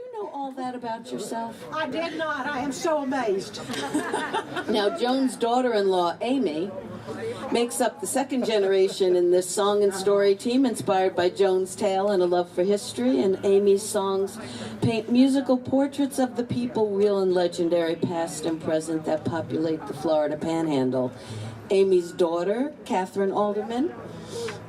you know all that about yourself? I did not. I am so amazed. Now, Joan's daughter-in-law, Amy, makes up the second generation in this song and story team, inspired by Joan's tale and a love for history. And Amy's songs paint musical portraits of the people, real and legendary, past and present, that populate the Florida Panhandle. Amy's daughter, Kathrine Alderman,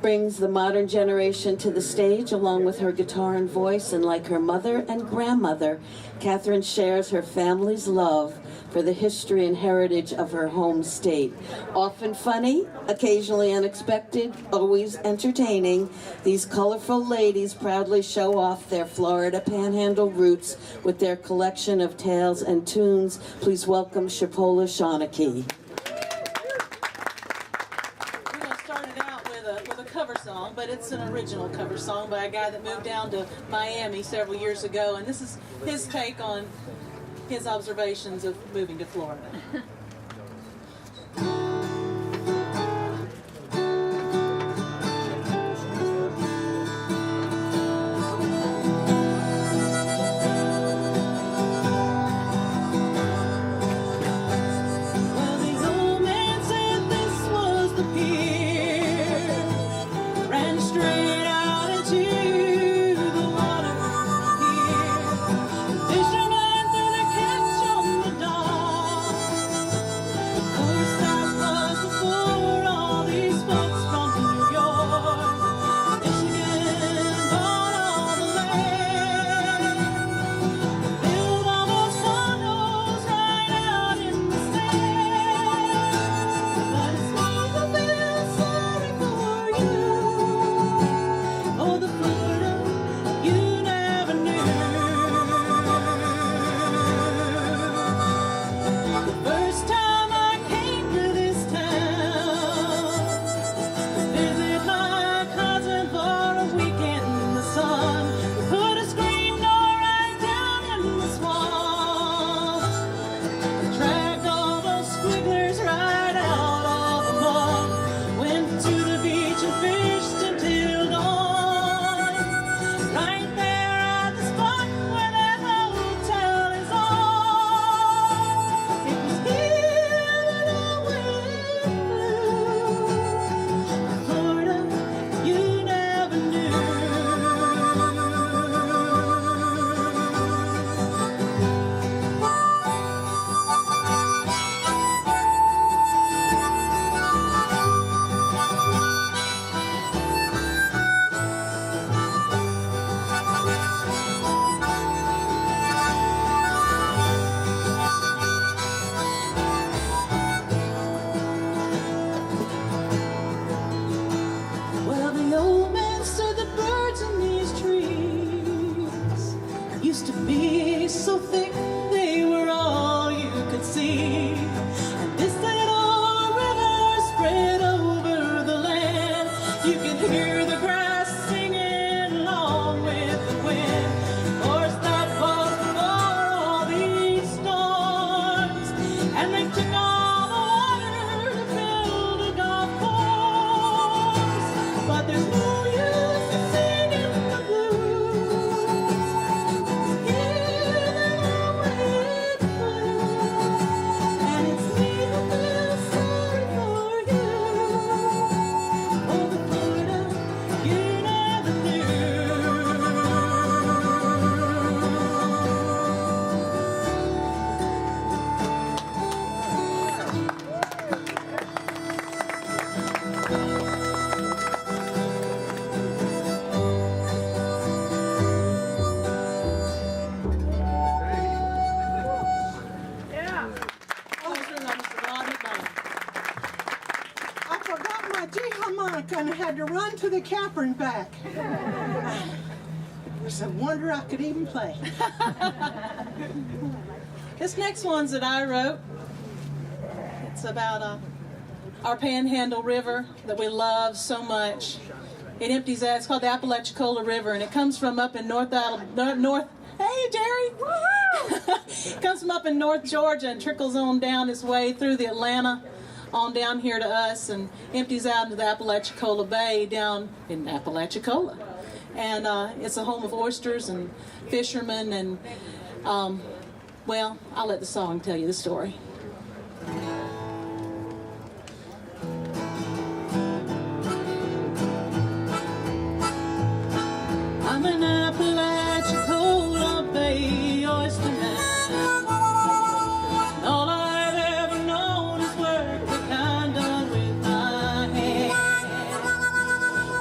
brings the modern generation to the stage along with her guitar and voice, and like her mother and grandmother, Kathrine shares her family's love for the history and heritage of her home state. Often funny, occasionally unexpected, always entertaining, these colorful ladies proudly show off their Florida Panhandle roots with their collection of tales and tunes. Please welcome Chipola Shanachie. Cover song, but it's an original cover song by a guy that moved down to Miami several years ago, and this is his take on his observations of moving to Florida. And I had to run to the camper and back. It's a wonder I could even play. This next one's that I wrote. It's about our Panhandle River that we love so much. It empties out. It's called the Apalachicola River, and it comes from up in North. Hey, Jerry! It comes from up in North Georgia and trickles on down its way through the Atlanta, on down here to us, and empties out into the Apalachicola Bay down in Apalachicola. And it's a home of oysters and fishermen, and well, I'll let the song tell you the story. I'm an Apalachicola Bay oyster man. All I've ever known is work the kind done with my hands.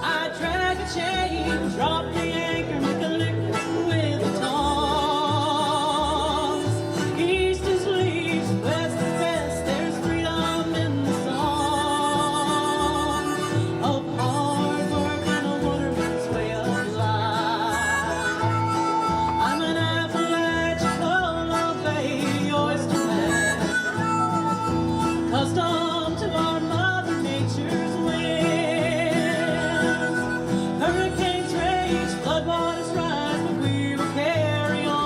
I drag a chain, drop the anchor, make a lick with the tongs. East is leaves, west is west, there's freedom in the song of hard work and a waterman's way of life. I'm an Apalachicola Bay oyster man, accustomed to our Mother Nature's winds. Hurricanes rage, floodwaters rise, but we will carry on.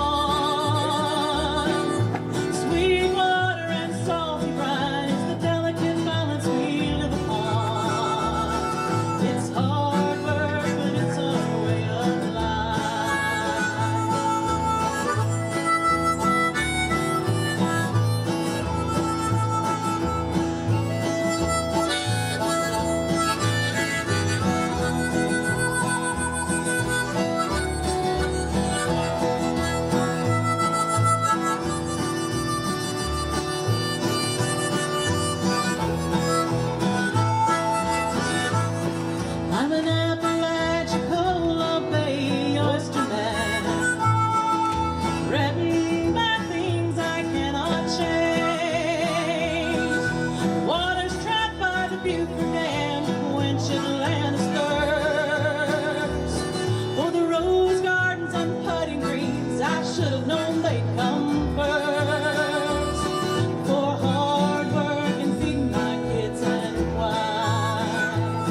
Sweet water and salty brine is the delicate balance we live upon. It's hard work, but it's our way of I'm an Apalachicola Bay oyster man, threatened by things I cannot change. Water's trapped by the Beaufort Dam, quench Atlanta's thirst. For the rose gardens and putting greens, I should have known they'd come first. For hard work and feeding my kids and wife,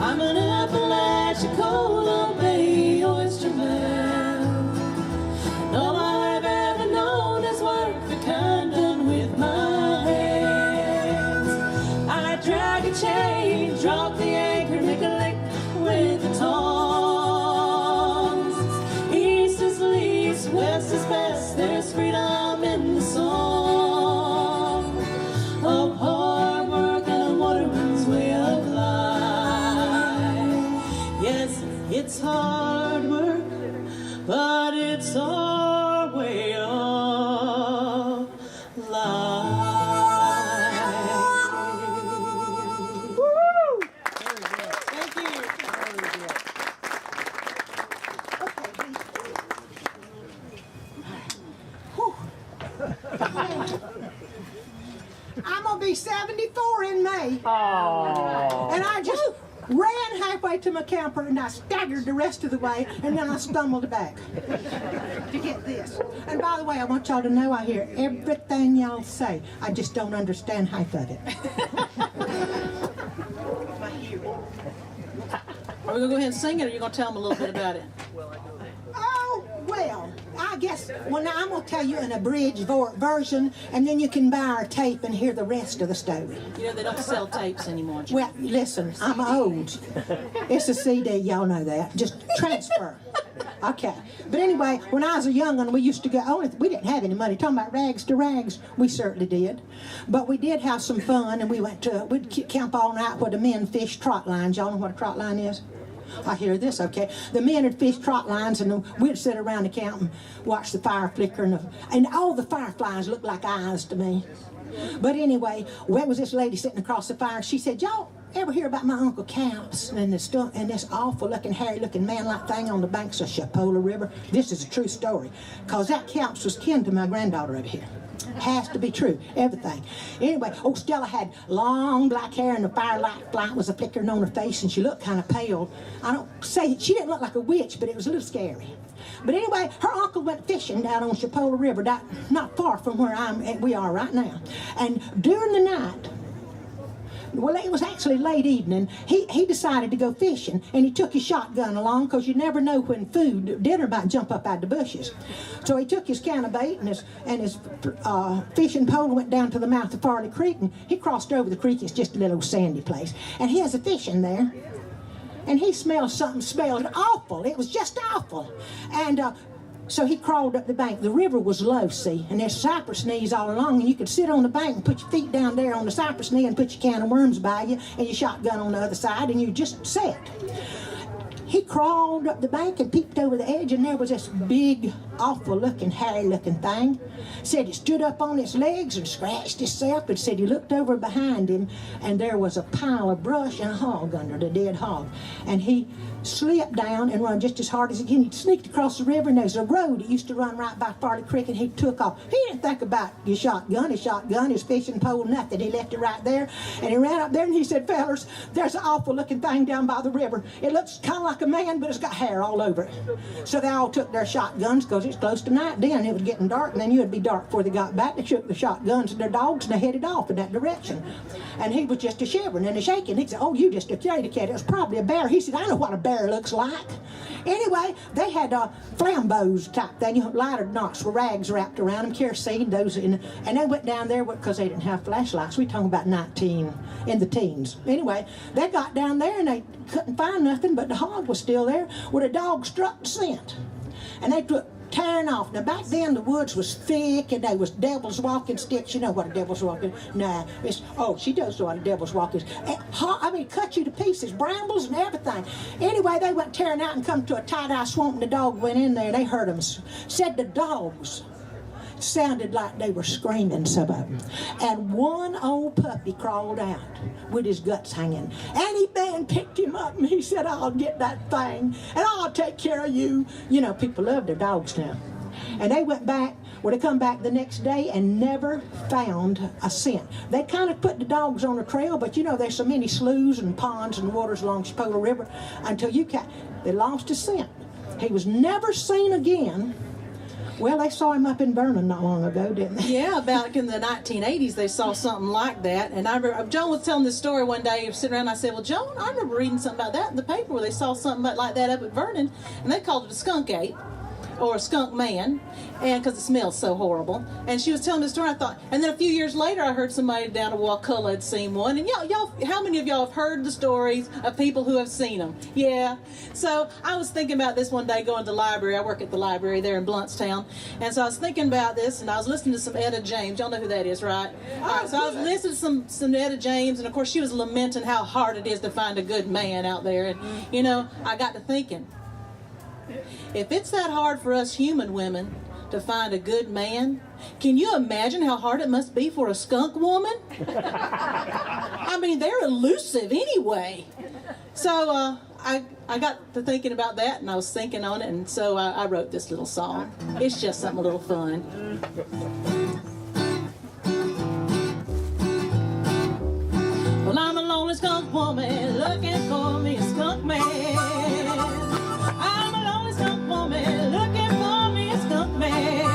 I'm an Apalachicola Bay oyster man. And all I've ever known is work the kind done with my hands. I drag a chain, drop the anchor, make a lick with the tongs. East is least, west is best, there's freedom in the song of hard work and a waterman's way of life. Yes, it's hard work, but it's our way of life. Thank you. I'm gonna be 74 in May. And I just ran halfway to my camper and I staggered the rest of the way and then I stumbled back to get this. And by the way, I want y'all to know I hear everything y'all say. I just don't understand half of it. Are we going to go ahead and sing it, or are you going to tell them a little bit about it? Oh, well, I guess, well, now I'm going to tell you an abridged version, and then you can buy our tape and hear the rest of the story. You know, they don't sell tapes anymore. Well, listen, I'm old. It's a CD, y'all know that. Just transfer. Okay. But anyway, when I was a young one, we used to go, we didn't have any money. Talking about rags to rags, we certainly did. But we did have some fun, and we'd camp all night where the men fished trot lines. Y'all know what a trot line is? I hear this, okay. The men would fish trot lines, and we'd sit around the camp and watch the fire flicker, and all the fireflies looked like eyes to me. But anyway, there was this lady sitting across the fire. She said, y'all ever hear about my Uncle Caps and this awful looking, hairy looking man-like thing on the banks of Chipola River? This is a true story, because that Caps was kin to my granddaughter over here. Has to be true, everything. Anyway, old Stella had long black hair, and the firelight was a flickering on her face, and she looked kind of pale. I don't say she didn't look like a witch, but it was a little scary. But anyway, her uncle went fishing down on Chipola River, not far from where we are right now. And during the night, well, it was actually late evening, he decided to go fishing, and he took his shotgun along, because you never know when dinner might jump up out the bushes. So he took his can of bait and his fishing pole, went down to the mouth of Farley Creek, and he crossed over the creek. It's just a little sandy place, and he has a fishing there. and he smelled something smelled awful. It was just awful. And so he crawled up the bank. The river was low, see, and there's cypress knees all along, and you could sit on the bank and put your feet down there on the cypress knee and put your can of worms by you and your shotgun on the other side, and you just sat. He crawled up the bank and peeped over the edge, and there was this big, awful-looking, hairy-looking thing. Said it stood up on its legs and scratched itself, and said he looked over behind him, and there was a pile of brush and a hog under the dead hog. And he slipped down and run just as hard as he can. He sneaked across the river, and there's a road that used to run right by Farley Creek, and he took off. He didn't think about his shotgun, his fishing pole, nothing. He left it right there, and he ran up there, and he said, "Fellers, there's an awful-looking thing down by the river. It looks kind of like a man, but it's got hair all over it." So they all took their shotguns, because it's close to night then. It was getting dark, and they knew it'd be dark before they got back. They shook the shotguns and their dogs, and they headed off in that direction. And he was just a shivering and a shaking. He said, "Oh, you just a scaredy cat. It was probably a bear." He said, "I know what a bear looks like." Anyway, they had flambeaux type thing, lighter knots with rags wrapped around them, kerosene, those, and they went down there because they didn't have flashlights. We talking about 19 in the teens. Anyway, they got down there and they couldn't find nothing, but the hog was still there where the dog struck the scent. And they took tearing off. Now back then the woods was thick and there was devil's walking sticks. You know what a devil's walking? Nah, she does know what a devil's walking is. Cut you to pieces, brambles and everything. Anyway, they went tearing out and come to a tie-dye swamp, and the dog went in there and they heard them. Said the dogs sounded like they were screaming, some of them. And one old puppy crawled out with his guts hanging. And he man picked him up and he said, "I'll get that thing and I'll take care of you." You know, people love their dogs now. And they went back, they come back the next day and never found a scent. They kind of put the dogs on a trail, but you know, there's so many sloughs and ponds and waters along Chipola River until they lost his scent. He was never seen again. Well, they saw him up in Vernon not long ago, didn't they? Yeah, back in the 1980s, they saw something like that. And I remember, Joan was telling this story one day, sitting around, and I said, "Well, Joan, I remember reading something about that in the paper where they saw something like that up at Vernon, and they called it a skunk ape, or a skunk man, and because it smells so horrible." And she was telling me the story, I thought, and then a few years later, I heard somebody down at Wakulla had seen one. And y'all, how many of y'all have heard the stories of people who have seen them? Yeah. So I was thinking about this one day going to the library. I work at the library there in Bluntstown. And so I was thinking about this, and I was listening to some Etta James. Y'all know who that is, right? All right, so I was listening to some Etta James, and of course she was lamenting how hard it is to find a good man out there. And, you know, I got to thinking, if it's that hard for us human women to find a good man, can you imagine how hard it must be for a skunk woman? I mean, they're elusive anyway. So I got to thinking about that, and I was thinking on it, and so I wrote this little song. It's just something a little fun. Well, I'm a lonely skunk woman looking for me a skunk man. I'm a lonely skunk woman looking for me a skunk man.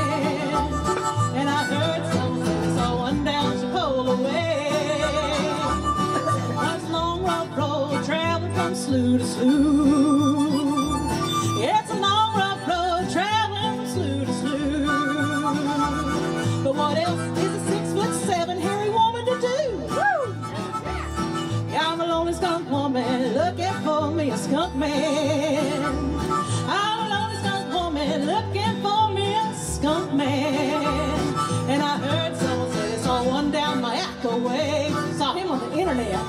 And I heard someone say they saw one down Chipola way. It's a long rough road traveling from slough to slough. It's a long rough road traveling from slough to slough. But what else is a 6'7" hairy woman to do? Woo! Yeah, I'm a lonely skunk woman looking for me a skunk man. I'm a lonely skunk woman looking for me a skunk man. And I heard someone say they saw one down my way. Saw him on the internet.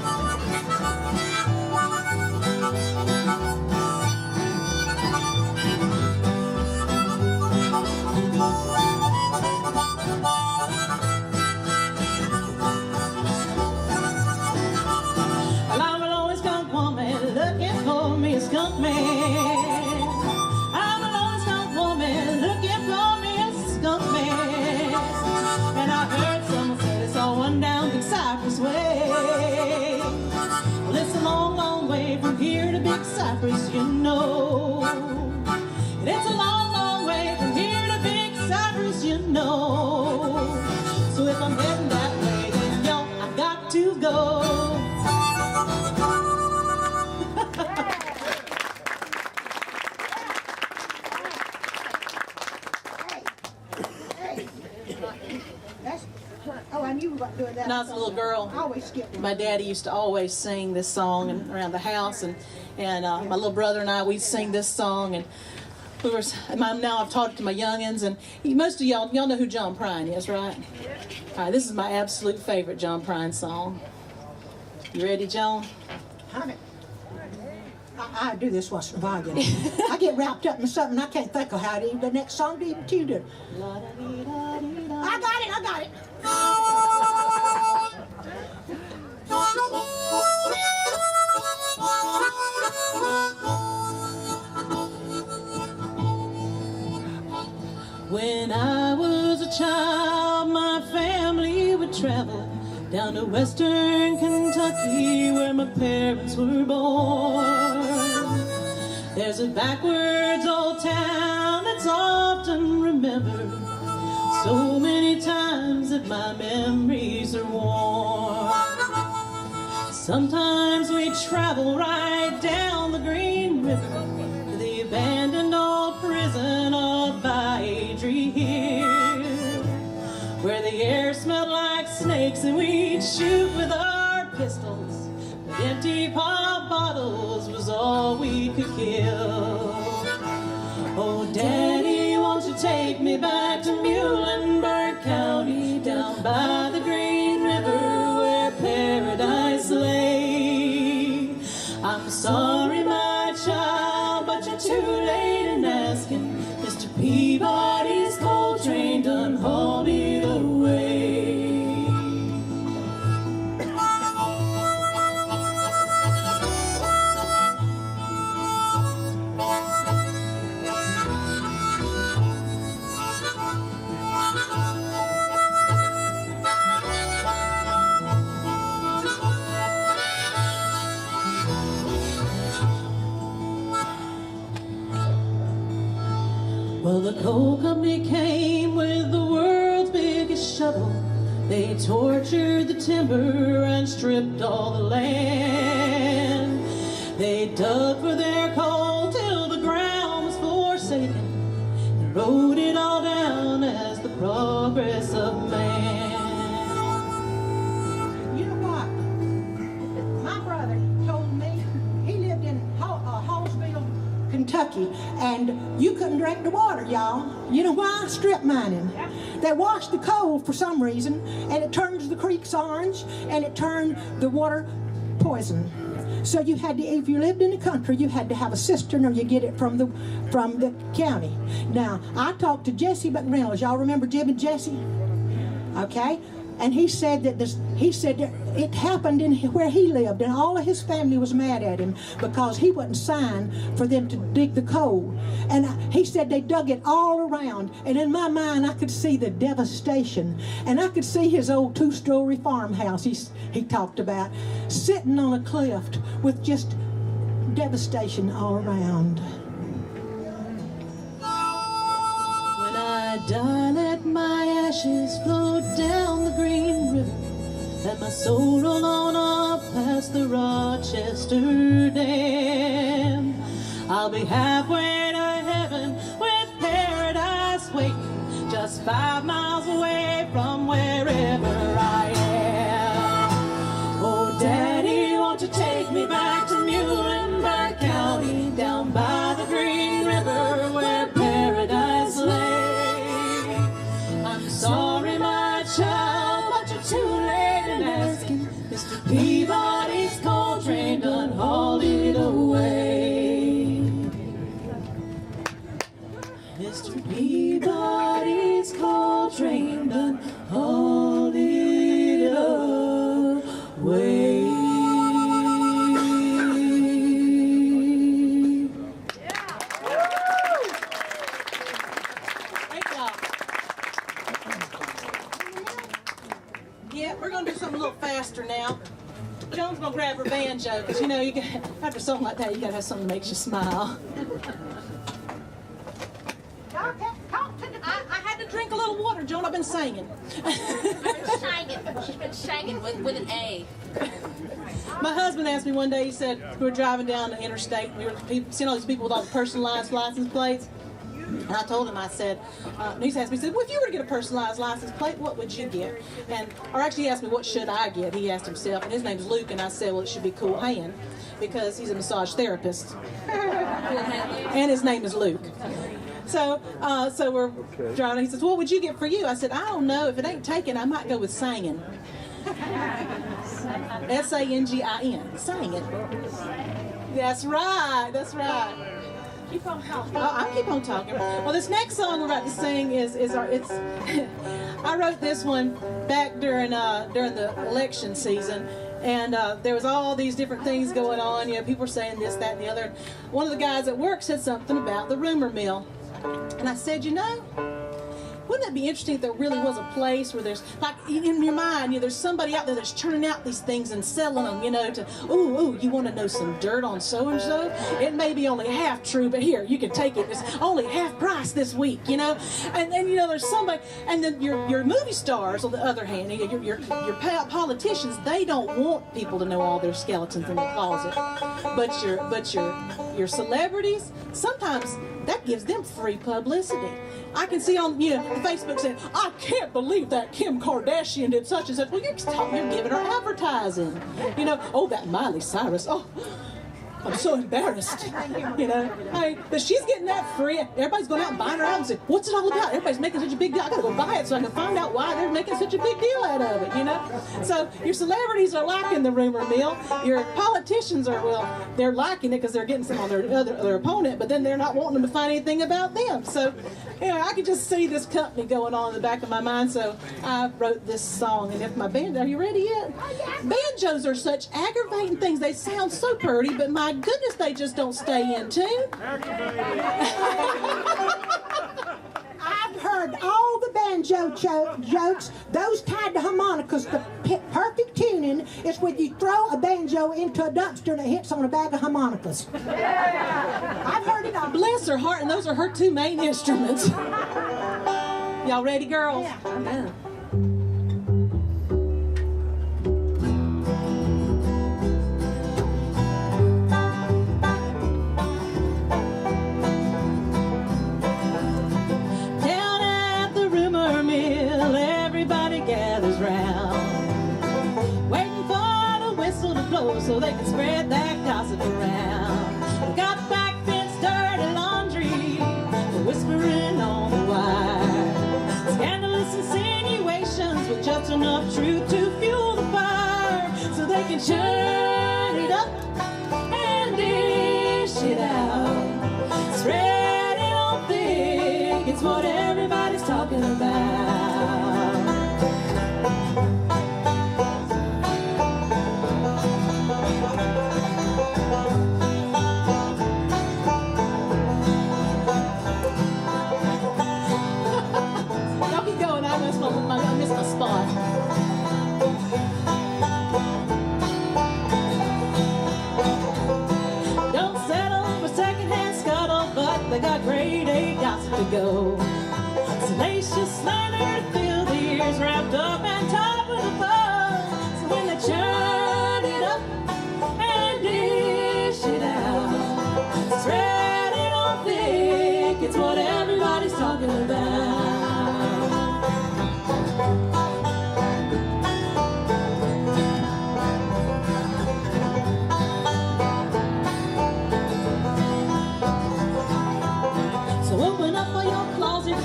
Well, I'm a lonely skunk woman looking for me a skunk man. I'm a lonely skunk woman looking for me a skunk man. And I heard someone say they saw one down Big Cypress Way. Well, it's a long, long way from here to Big Cypress, you know. And it's a long, long way from here to Big Cypress, you know. So if I'm heading that way, then yo, I got to go. Oh, I knew about doing that. When I was a little girl, I always skipped it. my daddy used to always sing this song around the house, and my little brother and I, we'd sing this song, and now I've taught it to my youngins, and most of y'all know who John Prine is, right? All right, this is my absolute favorite John Prine song. You ready, Joan? Honey, I do this once in a while. I get wrapped up in something, I can't think of how to the next song to even tune to. I got it. When I was a child, my family would travel down to western Kentucky where my parents were born. There's a backwards old town that's often remembered so many times that my memories are worn. Sometimes we travel right down the Green River to the abandoned old prison of Baidry Hill, where the air smelled like snakes and we'd shoot with our pistols, but empty pop bottles was all we could kill. Oh, Daddy, won't you take me back to Muhlenberg County, down by the Green River where paradise lay. I'm sorry, my child, but you're too late in asking. Mr. Peabody's coal train done hauled it away. Well, the coal company came with the world's biggest shovel. They tortured the timber and stripped all the land. They dug for their coal till the ground was forsaken and wrote it all down as the progress of man. You know what? My brother told me he lived in Hallsville, Kentucky, and you couldn't drink the water, y'all. You know why? Strip mining. They washed the coal for some reason, and it turns the creeks orange, and it turned the water poison. So you had to, if you lived in the country, you had to have a cistern, or you get it from the county. Now, I talked to Jesse McReynolds. Y'all remember Jim and Jesse? Okay. And he said that it happened in where he lived, and all of his family was mad at him because he wouldn't sign for them to dig the coal. And he said they dug it all around, and in my mind I could see the devastation, and I could see his old 2-story farmhouse he talked about sitting on a cliff with just devastation all around. When I die, let my ashes flow down the Green River, let my soul roll on up past the Rochester Dam. I'll be halfway to heaven with paradise waiting, just 5 miles away from wherever I am. Oh, Daddy, won't you take me back to Muhlenberg County, down by the Green River where paradise lay. I'm sorry, my child, but you're too late in asking. Mr. Peabody's coal train done hauled it away. Mr. Peabody's coal train done hauled it away. Yeah, we're going to do something a little faster now. Joan's going to grab her banjo, because you know, after a song like that, you got to have something that makes you smile. I had to drink a little water, Joan. I've been singing. She's been singing with an A. My husband asked me one day, he said, we were driving down the interstate, we were seeing all these people with all the personalized license plates. And I told him, I said, he's asked me, he said, well, if you were to get a personalized license plate, what would you get? Or actually he asked me, what should I get? He asked himself, and his name's Luke, and I said, well, it should be Cool Hand, because he's a massage therapist. And his name is Luke. So we're driving. He says, what would you get for you? I said, I don't know. If it ain't taken, I might go with singing. S-A-N-G-I-N. Singing. That's right. That's right. Keep on talking. I'll keep on talking. Well, this next song we're about to sing it's I wrote this one back during the election season, and there was all these different things going on. You know, people were saying this, that, and the other. One of the guys at work said something about the rumor mill, and I said, you know, wouldn't it be interesting if there really was a place where there's, like, in your mind, you know, there's somebody out there that's churning out these things and selling them, you know, to, ooh, you want to know some dirt on so-and-so? It may be only half true, but here, you can take it. It's only half price this week, you know? And then, you know, there's somebody, and then your movie stars, on the other hand, your politicians, they don't want people to know all their skeletons in the closet. But your celebrities, sometimes that gives them free publicity. I can see on, you know, Facebook saying, I can't believe that Kim Kardashian did such and such. Well, you're giving her advertising. You know, oh, that Miley Cyrus, oh, I'm so embarrassed. You know, but she's getting that free. Everybody's going out and buying her out and saying, what's it all about? Everybody's making such a big deal. I got to go buy it so I can find out why they're making such a big deal out of it, you know? So your celebrities are liking the rumor mill. Your politicians are, well, they're liking it because they're getting some on their opponent, but then they're not wanting them to find anything about them. So, you know, I could just see this company going on in the back of my mind, so I wrote this song. And if my band, are you ready yet? Banjos are such aggravating things. They sound so pretty, but my goodness, they just don't stay in tune. I've heard all the banjo jokes. Those tied to harmonicas. The perfect tuning is when you throw a banjo into a dumpster and it hits on a bag of harmonicas. I've heard it all. Bless her heart, and those are her two main instruments. Y'all ready, girls? Yeah. So they can spread that gossip around. Got back fence, dirty laundry, whispering on the wire. Scandalous insinuations with just enough truth to fuel the fire. So they can churn it up and dish it out. Spread it on thick, it's what everybody's talking about. I missed my spot. Don't settle for secondhand scuttlebutt. They got grade A gossip to go. Salacious slander fill the ears wrapped up and tied with a bow. So when they churn it up and dish it out, spread it on thick, it's what everybody's talking about.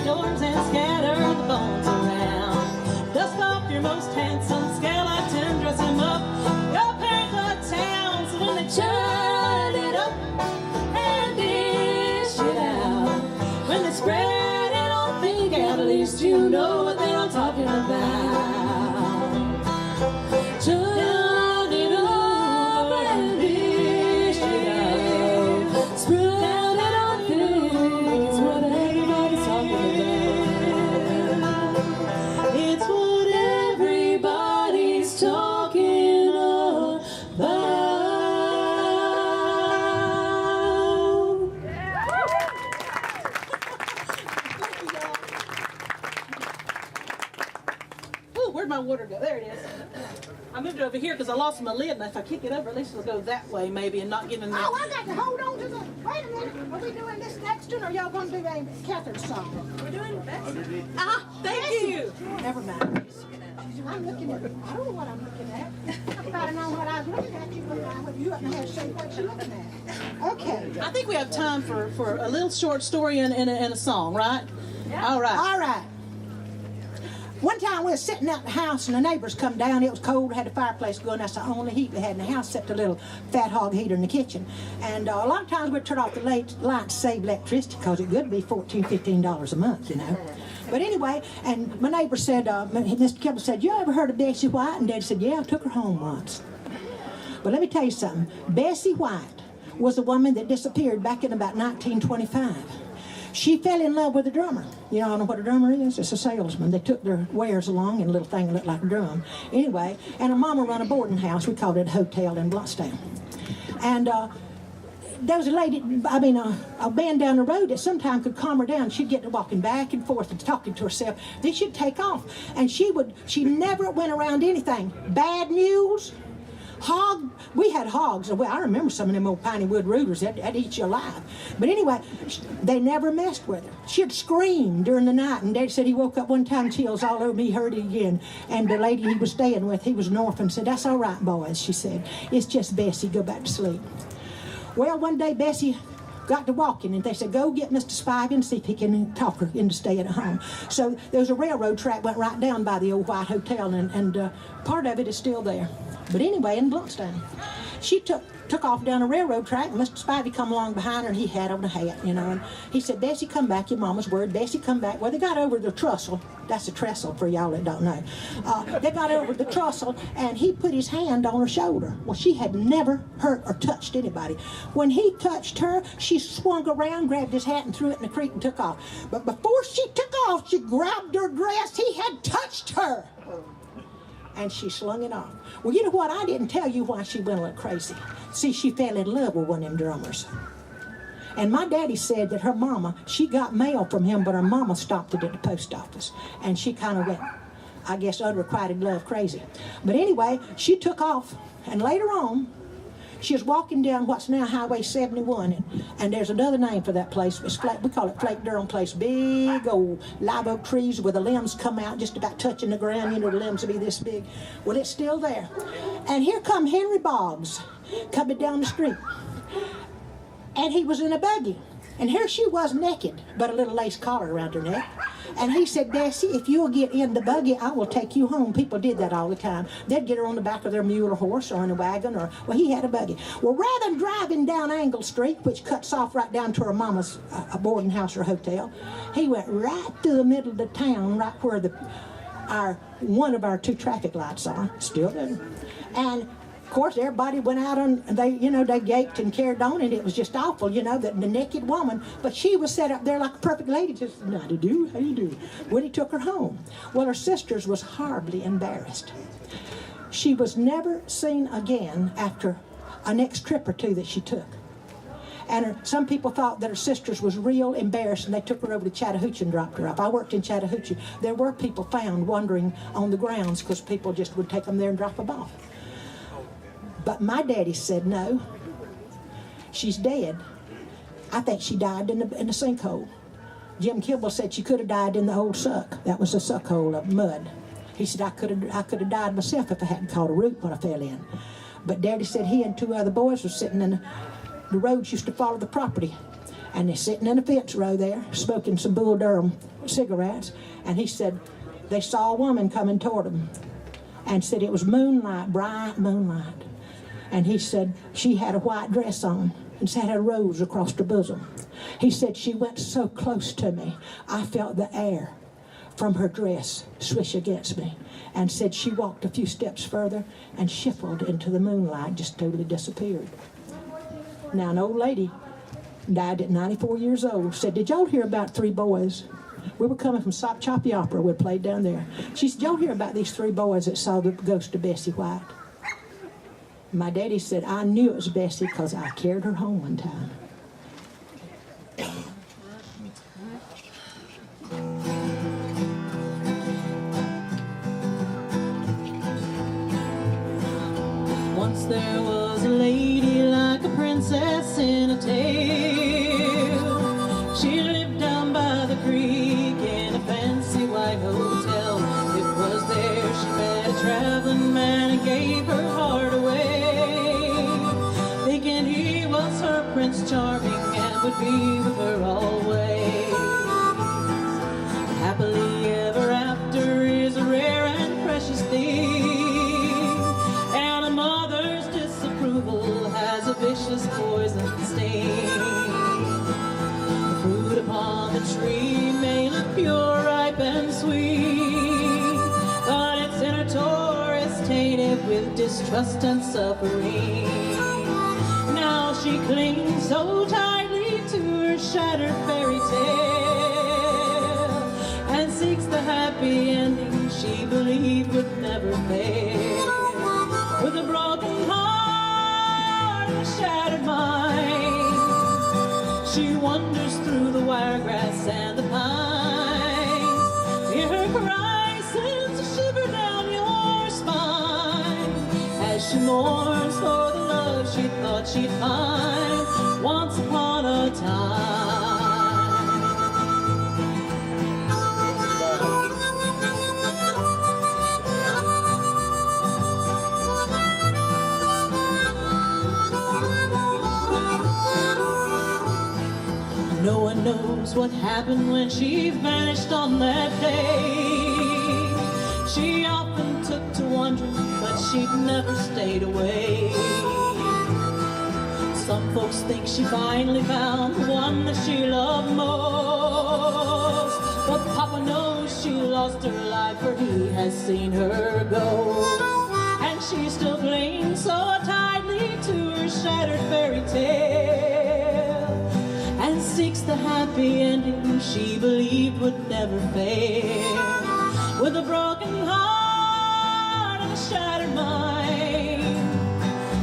Doors and scatter the bones around. Dust off your most handsome skeleton, dress him up, go paint the town. So when they churn it up and dish it out, when they spread it on thick, at least you know what they're all talking about. Churn it up and dish it out, spread it on thick, it's what everybody's talking about. It's what everybody's talking about. Where'd my water go? There it is. I moved it over here because I lost my lid, and if I kick it over, at least it'll go that way maybe and not get in there. Oh, I got to hold on to the. Wait a minute. Are we doing this next one, or y'all going to do Kathrine's song? We're doing Bessie. Ah, thank you. Never mind. I'm looking at. I don't know what I'm looking at. If I'd have known what I was looking at, you wouldn't have said what you're looking at. Okay. I think we have time for a little short story and a song, right? Yeah. All right. All right. One time we were sitting out in the house and the neighbors come down. It was cold, had a fireplace going. That's the only heat we had in the house, except a little fat hog heater in the kitchen. And a lot of times we'd turn off the lights to save electricity because it could be $14, $15 a month, you know. But anyway, and my neighbor said, Mr. Kibble said, you ever heard of Bessie White? And Dad said, yeah, I took her home once. But let me tell you something. Bessie White was a woman that disappeared back in about 1925. She fell in love with a drummer. You know, I don't know what a drummer is. It's a salesman. They took their wares along in a little thing that looked like a drum. Anyway, and her mama run a boarding house. We called it a hotel in Bluntstown. And there was a lady, a man down the road that sometimes could calm her down. She'd get to walking back and forth and talking to herself. Then she'd take off. And she never went around anything. Bad mules, we had hogs. Well, I remember some of them old piney wood rooters that'd eat you alive. But anyway, they never messed with her. She'd scream during the night, and Dad said he woke up one time, chills all over me, he heard it again. And the lady he was staying with, he was an orphan, said, that's all right, boys, she said. It's just Bessie, go back to sleep. Well, one day Bessie got to walking, and they said, go get Mr. Spivey and see if he can talk her into staying at home. So there was a railroad track went right down by the old White Hotel, and part of it is still there. But anyway, in Bluntstown, she took off down a railroad track, and Mr. Spivey come along behind her, and he had on a hat, you know, and he said, Bessie, come back, your mama's word. Bessie, come back. Well, they got over the trestle. That's a trestle for y'all that don't know. They got over the trestle, and he put his hand on her shoulder. Well, she had never hurt or touched anybody. When he touched her, she swung around, grabbed his hat, and threw it in the creek and took off. But before she took off, she grabbed her dress. He had touched her. And she slung it off. Well, you know what? I didn't tell you why she went a little crazy. See, she fell in love with one of them drummers. And my daddy said that her mama, she got mail from him, but her mama stopped it at the post office. And she kind of went, I guess, unrequited love crazy. But anyway, she took off. And later on, she was walking down what's now Highway 71, and there's another name for that place. It's we call it Flake Durham Place. Big old live oak trees where the limbs come out just about touching the ground. You know, the limbs will be this big. Well, it's still there. And here come Henry Boggs coming down the street. And he was in a buggy. And here she was naked, but a little lace collar around her neck. And he said, Bessie, if you'll get in the buggy, I will take you home. People did that all the time. They'd get her on the back of their mule or horse or in a wagon, or, well, he had a buggy. Well, rather than driving down Angle Street, which cuts off right down to her mama's boarding house or hotel, he went right through the middle of the town, right where one of our two traffic lights are, still there. And of course, everybody went out and they gaped and carried on, and it was just awful, the naked woman. But she was set up there like a perfect lady, just, how do you do? When he took her home. Well, her sisters was horribly embarrassed. She was never seen again after a next trip or two that she took. And some people thought that her sisters was real embarrassed, and they took her over to Chattahoochee and dropped her off. I worked in Chattahoochee. There were people found wandering on the grounds because people just would take them there and drop them off. But my daddy said, no, she's dead. I think she died in the sinkhole. Jim Kibble said she could have died in the old suck. That was a suck hole of mud. He said, I could have died myself if I hadn't caught a root when I fell in. But Daddy said he and two other boys were sitting in the roads used to follow the property. And they're sitting in a fence row there, smoking some Bull Durham cigarettes. And he said they saw a woman coming toward them and said it was moonlight, bright moonlight. And he said she had a white dress on and had a rose across her bosom. He said she went so close to me, I felt the air from her dress swish against me. And said she walked a few steps further and shuffled into the moonlight, just totally disappeared. Now, an old lady died at 94 years old. Said, did y'all hear about three boys? We were coming from Sop Choppy Opera. We played down there. She said, y'all hear about these three boys that saw the ghost of Bessie White? My daddy said, I knew it was Bessie because I carried her home one time. Once there was a lady like a princess in a tale. She lived down by the creek in a fancy white hotel. It was there she met a traveling man and gave her heart away, thinking he was her Prince Charming and would be with her always. Happily ever after is a rare and precious thing, and a mother's disapproval has a vicious poison sting. The fruit upon the tree may look pure, ripe, and sweet, but its inner core is tainted with distrust and suffering. Now she clings so tightly to her shattered fairy tale and seeks the happy ending she believed would never fail. With a broken heart and a shattered mind, she wanders through the wiregrass and the pines. Hear her cry sends a shiver down your spine as she mourns for the love she thought she'd find once upon a time. No one knows what happened when she vanished on that day. She often took to wandering, but she'd never stayed away. Some folks think she finally found the one that she loved most, but Papa knows she lost her life, for he has seen her go. And she still clings so tightly to her shattered fairy tale and seeks the happy ending she believed would never fail. With a broken heart and a shattered mind,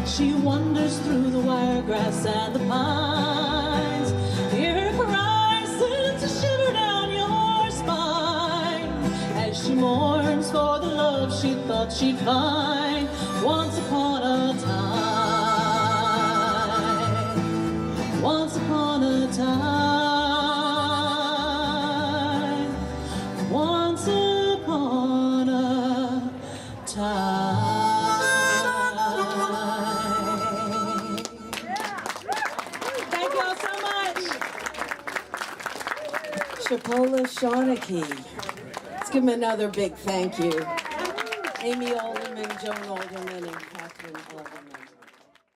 she wanders through the wiregrass and the pines. Hear her cry sends a shiver down your spine as she mourns for the love she thought she'd find once upon a time. Once upon a time. Once upon a time. Thank y'all so much. Chipola Shanachie. Let's give him another big thank you. Amy Alderman, Joan Alderman, and Kathrine Alderman.